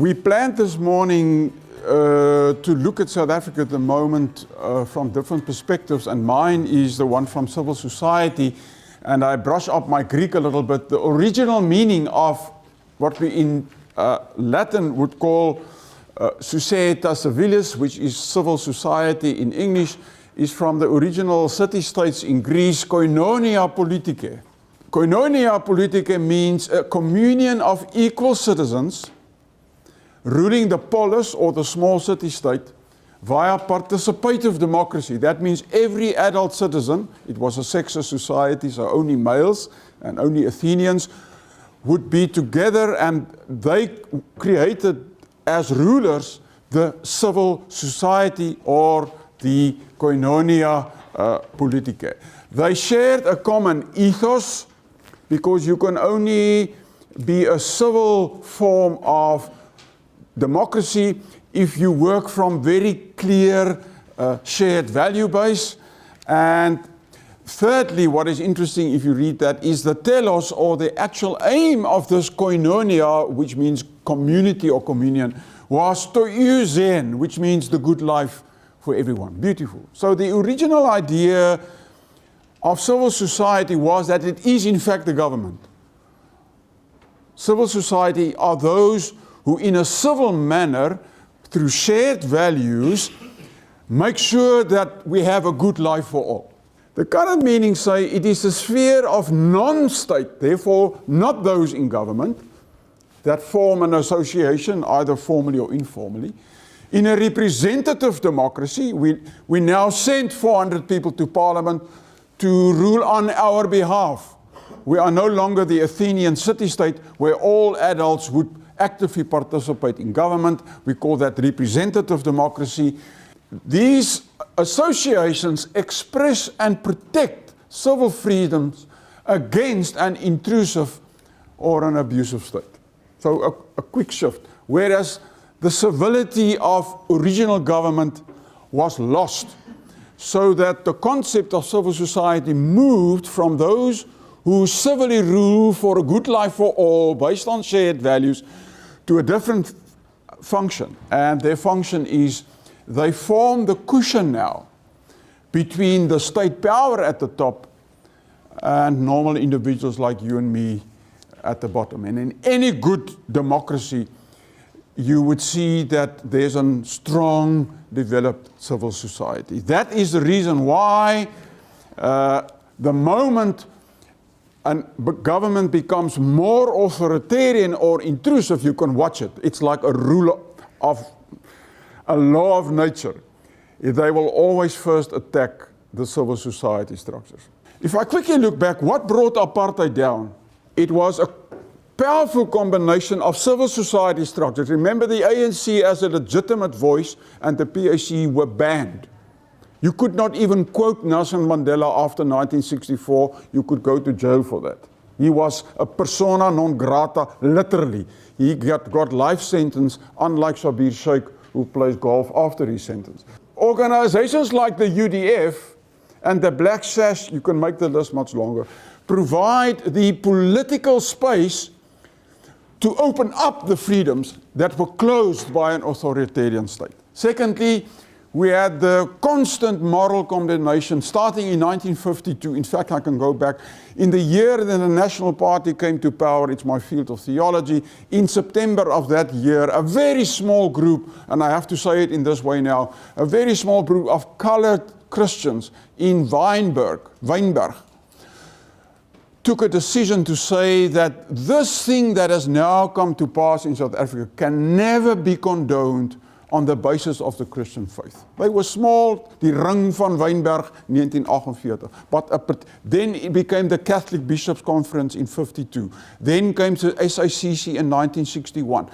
We planned this morning to look at South Africa at the moment from different perspectives, and mine is the one from civil society, and I brush up my Greek a little bit. The original meaning of what we in Latin would call Societas Civilis, which is civil society in English, is from the original city-states in Greece, koinonia politicae. Koinonia politicae means a communion of equal citizens ruling the polis or the small city-state via participative democracy. That means every adult citizen, it was a sexist society, so only males and only Athenians, would be together, and they created as rulers the civil society or the koinonia politicae. They shared a common ethos, because you can only be a civil form of democracy if you work from very clear shared value base. And thirdly, what is interesting if you read that is the telos, or the actual aim of this koinonia, which means community or communion, was to euzen, which means the good life for everyone. Beautiful. So the original idea of civil society was that it is in fact the government. Civil society are those who in a civil manner, through shared values, make sure that we have a good life for all. The current meanings say it is a sphere of non-state, therefore not those in government, that form an association, either formally or informally. In a representative democracy, we now send 400 people to Parliament to rule on our behalf. We are no longer the Athenian city-state where all adults would actively participate in government. We call that representative democracy. These associations express and protect civil freedoms against an intrusive or an abusive state. So a quick shift. Whereas the civility of original government was lost, so that the concept of civil society moved from those who civilly rule for a good life for all based on shared values to a different function. And their function is they form the cushion now between the state power at the top and normal individuals like you and me at the bottom. And in any good democracy, you would see that there's a strong developed civil society. That is the reason why the moment a government becomes more authoritarian or intrusive, you can watch it. It's like a rule of a law of nature. They will always first attack the civil society structures. If I quickly look back, what brought apartheid down? It was a powerful combination of civil society structures. Remember, the ANC as a legitimate voice and the PAC were banned. You could not even quote Nelson Mandela after 1964. You could go to jail for that. He was a persona non grata, literally. He got life sentence, unlike Sabir Sheikh, who plays golf after his sentence. Organizations like the UDF and the Black Sash, you can make the list much longer, provide the political space to open up the freedoms that were closed by an authoritarian state. Secondly, we had the constant moral condemnation starting in 1952. In fact, I can go back. In the year that the National Party came to power, it's my field of theology, in September of that year, a very small group, and I have to say it in this way now, a very small group of colored Christians in Wynberg took a decision to say that this thing that has now come to pass in South Africa can never be condoned on the basis of the Christian faith. They were small, die Ring van Wynberg, 1948. But then it became the Catholic Bishops' Conference in 52. Then came the SICC in 1961.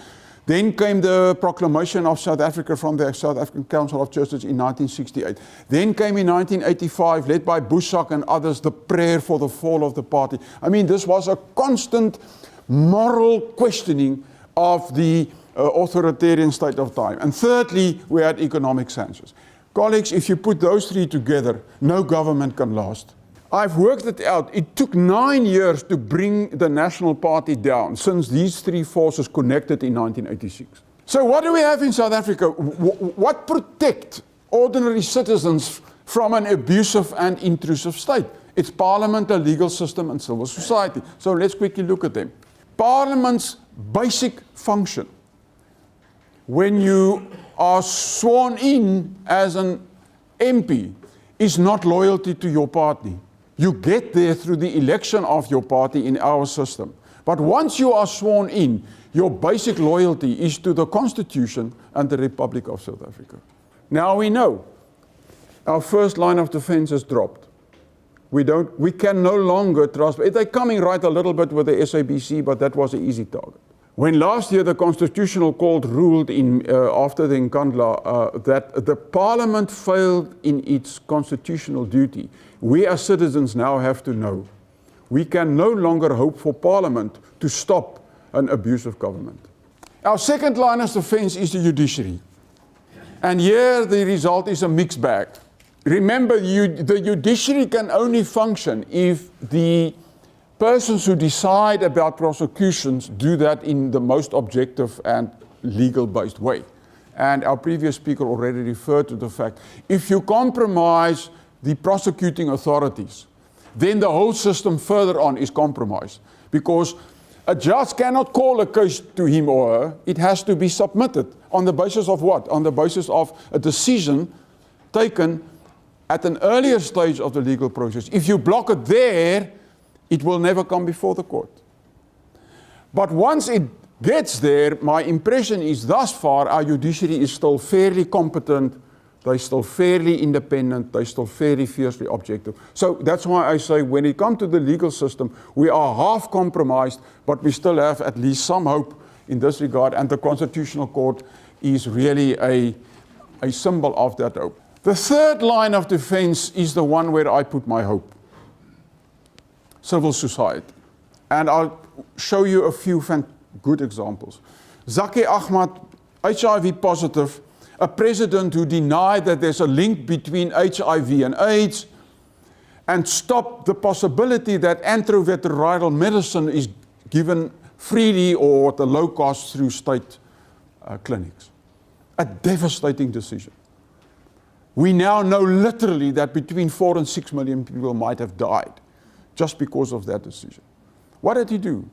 Then came the proclamation of South Africa from the South African Council of Churches in 1968. Then came in 1985, led by Bushak and others, the prayer for the fall of the party. I mean, this was a constant moral questioning of the authoritarian state of time. And thirdly, we had economic sanctions. Colleagues, if you put those three together, no government can last. I've worked it out. It took 9 years to bring the National Party down since these three forces connected in 1986. So what do we have in South Africa? What protect ordinary citizens from an abusive and intrusive state? It's Parliament, the legal system, and civil society. So let's quickly look at them. Parliament's basic function, when you are sworn in as an MP, is not loyalty to your party. You get there through the election of your party in our system. But once you are sworn in, your basic loyalty is to the Constitution and the Republic of South Africa. Now we know our first line of defense is dropped. We can no longer trust. They're coming right a little bit with the SABC, but that was an easy target. When last year the Constitutional Court ruled after the Nkandla that the Parliament failed in its constitutional duty, we as citizens now have to know we can no longer hope for Parliament to stop an abusive government. Our second line of defense is the judiciary. And here the result is a mixed bag. Remember, the judiciary can only function if the persons who decide about prosecutions do that in the most objective and legal-based way. And our previous speaker already referred to the fact, if you compromise the prosecuting authorities, then the whole system further on is compromised. Because a judge cannot call a case to him or her. It has to be submitted. On the basis of what? On the basis of a decision taken at an earlier stage of the legal process. If you block it there, it will never come before the court. But once it gets there, my impression is thus far our judiciary is still fairly competent, they're still fairly independent, they're still fairly fiercely objective. So that's why I say when it comes to the legal system, we are half compromised, but we still have at least some hope in this regard, and the Constitutional Court is really a symbol of that hope. The third line of defense is the one where I put my hope. Civil society. And I'll show you a few good examples. Zaki Ahmad, HIV positive, a president who denied that there's a link between HIV and AIDS, and stopped the possibility that antiretroviral medicine is given freely or at a low cost through state clinics. A devastating decision. We now know literally that between 4 and 6 million people might have died just because of that decision. What did he do?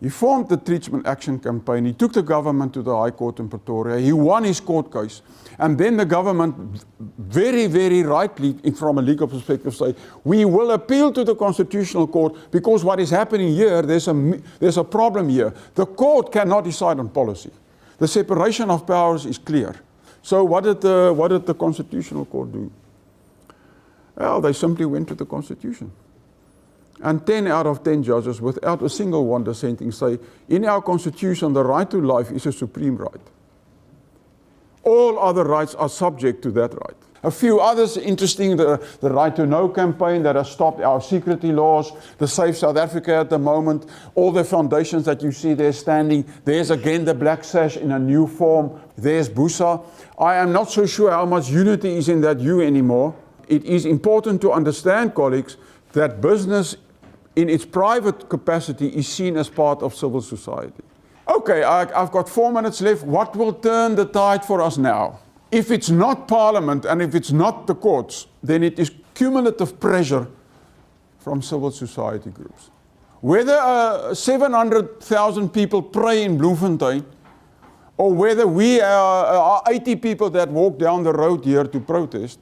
He formed the Treatment Action Campaign. He took the government to the High Court in Pretoria. He won his court case. And then the government, very, very rightly, from a legal perspective, say, we will appeal to the Constitutional Court because what is happening here, there's a problem here. The court cannot decide on policy. The separation of powers is clear. So what did the Constitutional Court do? Well, they simply went to the Constitution. And 10 out of 10 judges, without a single one dissenting, say, in our Constitution, the right to life is a supreme right. All other rights are subject to that right. A few others interesting, the Right to Know campaign that has stopped our security laws, the Safe South Africa at the moment, all the foundations that you see there standing. There's again the Black Sash in a new form. There's BUSA. I am not so sure how much unity is in that U anymore. It is important to understand, colleagues, that business in its private capacity is seen as part of civil society. Okay, I've got 4 minutes left. What will turn the tide for us now? If it's not Parliament and if it's not the courts, then it is cumulative pressure from civil society groups. Whether 700,000 people pray in Bloemfontein, or whether we are 80 people that walk down the road here to protest,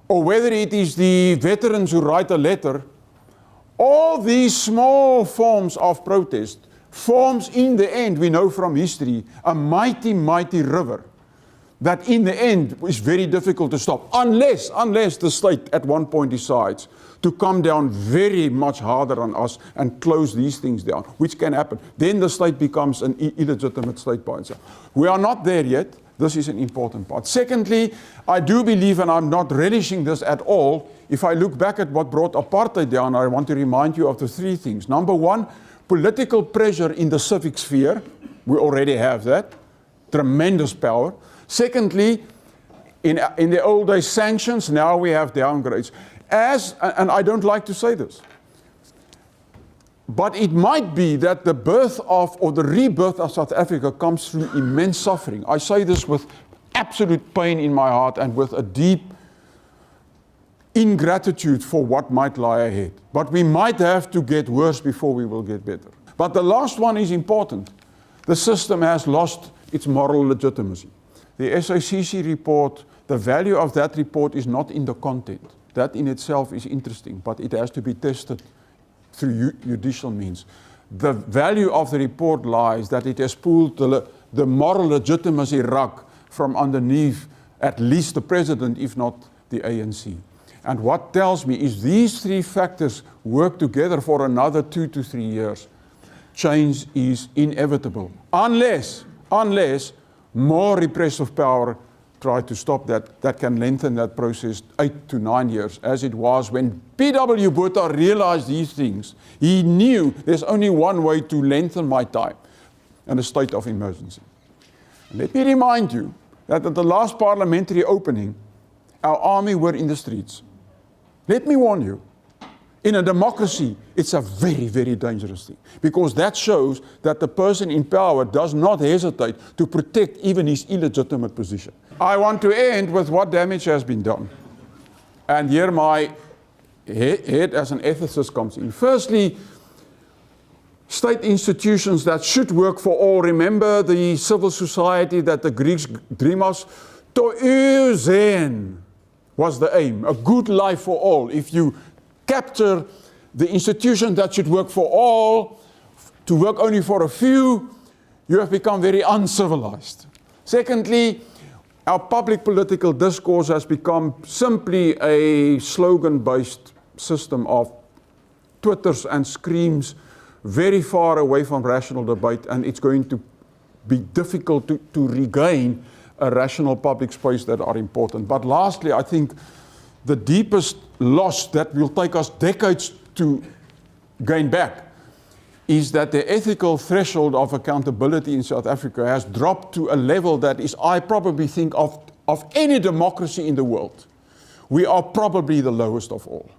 or whether it is the veterans who write a letter, all these small forms of protest forms in the end, we know from history, a mighty, mighty river that in the end is very difficult to stop, unless the state at one point decides to come down very much harder on us and close these things down, which can happen. Then the state becomes an illegitimate state by itself. We are not there yet. This is an important part. Secondly, I do believe, and I'm not relishing this at all, if I look back at what brought apartheid down, I want to remind you of the 3 things. Number 1, political pressure in the civic sphere. We already have that. Tremendous power. Secondly, in the old days, sanctions. Now we have downgrades. And I don't like to say this. But it might be that the birth of, or the rebirth of South Africa comes through immense suffering. I say this with absolute pain in my heart and with a deep ingratitude for what might lie ahead. But we might have to get worse before we will get better. But the last one is important. The system has lost its moral legitimacy. The SACC report, the value of that report is not in the content. That in itself is interesting, but it has to be tested through judicial means. The value of the report lies that it has pulled the moral legitimacy rug from underneath at least the president, if not the ANC. And what tells me is these three factors work together for another 2 to 3 years. Change is inevitable, unless more repressive power try to stop that. That can lengthen that process 8 to 9 years, as it was when P.W. Botha realized these things. He knew there's only one way to lengthen my time, and a state of emergency. Let me remind you that at the last parliamentary opening, our army were in the streets. Let me warn you, in a democracy, it's a very, very dangerous thing, because that shows that the person in power does not hesitate to protect even his illegitimate position. I want to end with what damage has been done. And here my head as an ethicist comes in. Firstly, state institutions that should work for all. Remember the civil society that the Greeks dream of? To euzen was the aim, a good life for all. If you capture the institution that should work for all to work only for a few, you have become very uncivilized. Secondly, our public political discourse has become simply a slogan-based system of twitters and screams very far away from rational debate, and it's going to be difficult to regain a rational public space that are important. But lastly, I think the deepest loss that will take us decades to gain back is that the ethical threshold of accountability in South Africa has dropped to a level that is, I probably think, of any democracy in the world. We are probably the lowest of all.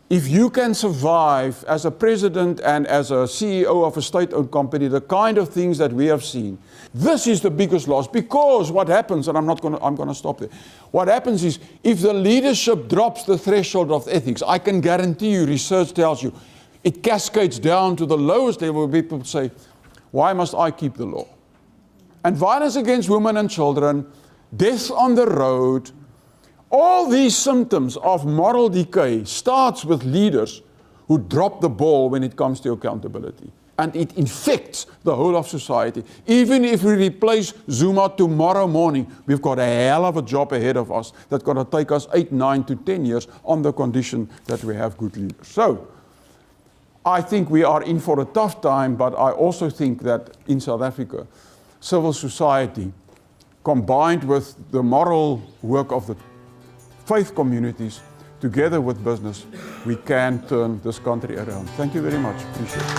If you can survive as a president and as a CEO of a state-owned company, the kind of things that we have seen, this is the biggest loss, because what happens, and I'm going to stop there. What happens is, if the leadership drops the threshold of ethics, I can guarantee you, research tells you, it cascades down to the lowest level where people say, why must I keep the law? And violence against women and children, death on the road, all these symptoms of moral decay starts with leaders who drop the ball when it comes to accountability. And it infects the whole of society. Even if we replace Zuma tomorrow morning, we've got a hell of a job ahead of us that's going to take us 8, 9 to 10 years on the condition that we have good leaders. So, I think we are in for a tough time, but I also think that in South Africa, civil society, combined with the moral work of the faith communities, together with business, we can turn this country around. Thank you very much. Appreciate it.